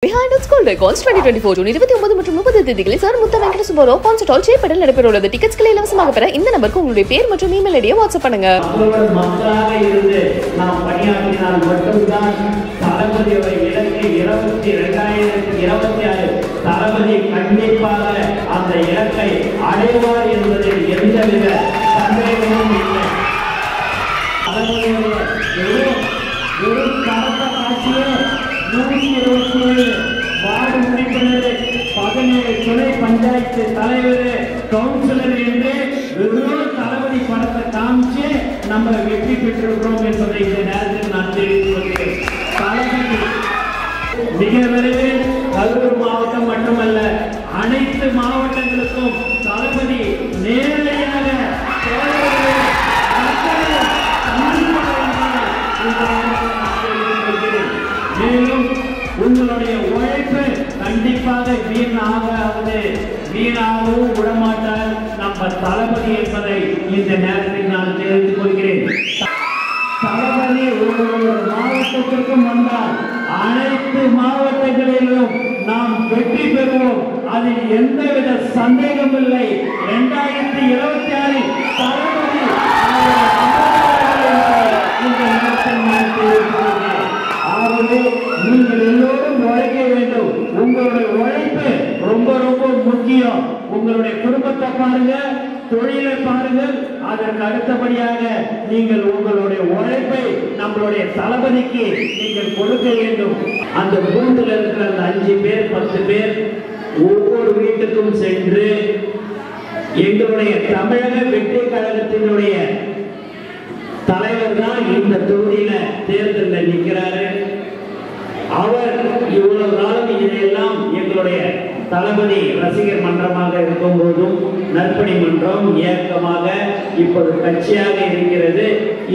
Behind its School Records 2024 June 29 மற்றும் 30 தேதிகளில் sir முத்த வெங்கட சுப்பராவ் கான்சர்ட் ஹால் சேப்பேட்டில் நடைபெறவுள்ளது. டிக்கெட்ஸ்களை இலவசமாக பெற இந்த நம்பருக்கு உங்களுடைய பேர் மற்றும் இமெயில் ஐடியை வாட்ஸ்அப் பண்ணுங்க. மக்களாக இருந்து நாம் பணியாற்றினால் மட்டும்தான் தளபதியோட இலக்கை 2026 தளபதி கண்டிப்பாக அந்த இலக்கை அடைவார் என்பதில் எந்தவித சந்தேகமும் இல்லை. ஒரு கடந்த காட்சியே 127 வார்டு உறுப்பினர் 17 துணை பஞ்சாயத்து தலைவர் கவுன்சிலர் என்று வெறும் தளபதி படத்தை காமிச்சு நம்ம வெற்றி பெற்றிருக்கிறோம் என்பதை இந்த நேரத்தில் நான் தெரிவித்துக் கொள்கிறேன். தளபதி மிக விரைவில் கரூர் மாவட்டம் மட்டுமல்ல அனைத்து மாவட்டங்களுக்கும் தளபதி நேரடியாக மேலும் உங்களுடைய உழைப்பு கண்டிப்பாக வீணாகவும் விடமாட்டால் நம்ம தளபதி என்பதை இந்த நேரத்தில் நான் தெரிவித்துக் கொள்கிறேன். தளபதி ஒவ்வொரு மாவட்டத்திற்கும் வந்தால் அனைத்து மாவட்டங்களிலும் நாம் வெற்றி பெறுவோம். அதில் எந்தவித சந்தேகம் இல்லை. 2026 தளபதி ஆகவே நீங்கள் எல்லோரும் உழைக்க வேண்டும். உங்களுடைய உழைப்பு ரொம்ப ரொம்ப முக்கியம். உங்களுடைய குடும்பத்தை பாருங்க, தொழிலை பாருங்கள். அதற்கு அடுத்தபடியாக நீங்கள் உங்களுடைய உழைப்பை நம்மளுடைய தளபதிக்கு நீங்கள் கொடுக்க வேண்டும். அந்த பூத்தில் இருக்கிற அந்த 5 பேர் 10 பேர் ஒவ்வொரு வீட்டுக்கும் சென்று எங்களுடைய தமிழக வெற்றி கழகத்தினுடைய தலைவர் தான் இந்த தொகுதியில தேர்தலில் நிற்கிறாரு. அவர் இவ்வளவு நாளும் இதையெல்லாம் எங்களுடைய தளபதி ரசிகர் மன்றமாக இருக்கும் போதும் நற்பணி மன்றம் இயக்கமாக இப்போது கட்சியாக இருக்கிறது.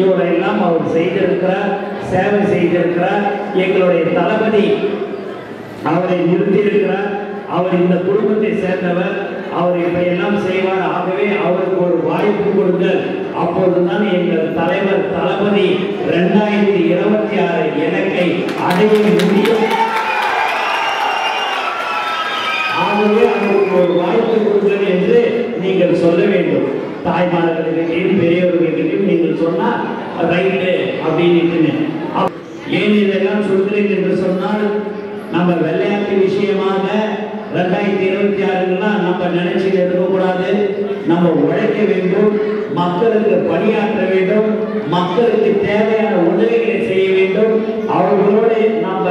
இவரையெல்லாம் அவர் செய்திருக்கிறார், சேவை செய்திருக்கிறார். எங்களுடைய தளபதி அவரை நிறுத்தியிருக்கிறார். அவர் இந்த குடும்பத்தை சேர்ந்தவர். அவர் இவையெல்லாம் செய்வார். ஆகவே அவருக்கு ஒரு வாய்ப்பு கொடுங்க. அப்போதுதான் எங்கள் தலைவர் தளபதி 2026 இலக்கை அடைய முடியும். ஆகவே அவருக்கு ஒரு வாய்ப்பு கொடுங்கள் என்று நீங்கள் சொல்ல வேண்டும். தாய்மார்களுக்கு பெரியவர்களுக்கு நீங்கள் சொன்னா ரைட்டு அப்படின்னு. ஏன் இதெல்லாம் சொல்கிறேன் என்று சொன்னால், நம்ம விளையாட்டு விஷயமாக 2026 நம்ம நினைச்சிட்டு இருக்கக்கூடாது. நம்ம உழைக்க வேண்டும், மக்களுக்கு பணியாற்ற வேண்டும், மக்களுக்கு தேவையான உதவிகளை செய்ய வேண்டும். அவர்களோடு நம்ம